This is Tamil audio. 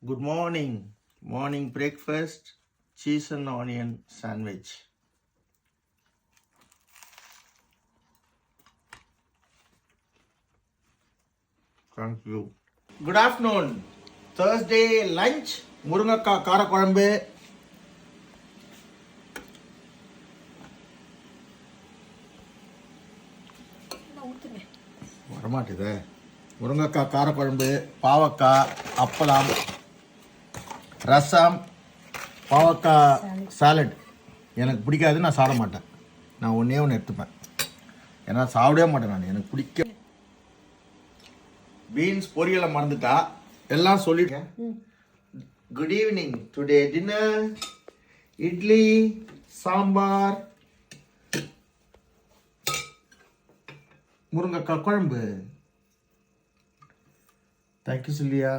Good morning. Morning breakfast, cheese and onion sandwich. Thank you. Good afternoon. Thursday lunch, முருங்கக்கா காரக்குழம்பு. வரமாட்டுதே. முருங்கக்காய் காரக்குழம்பு, பாவக்காய், அப்பளம், ரசம், பாவக்காய் சாலட். எனக்கு பிடிக்காது, நான் சாப்பிட மாட்டேன். நான் ஒன்றே ஒன்று எடுத்துப்பேன், ஏன்னா சாப்பிடவே மாட்டேன் நான், எனக்கு பிடிக்க. பீன்ஸ் பொரியலை மறந்துட்டா, எல்லாம் சொல்லிட்டேன். Good evening. Today dinner idli, sambar, முருங்கக்காய் குழம்பு. தேங்க்யூ சில்லியா.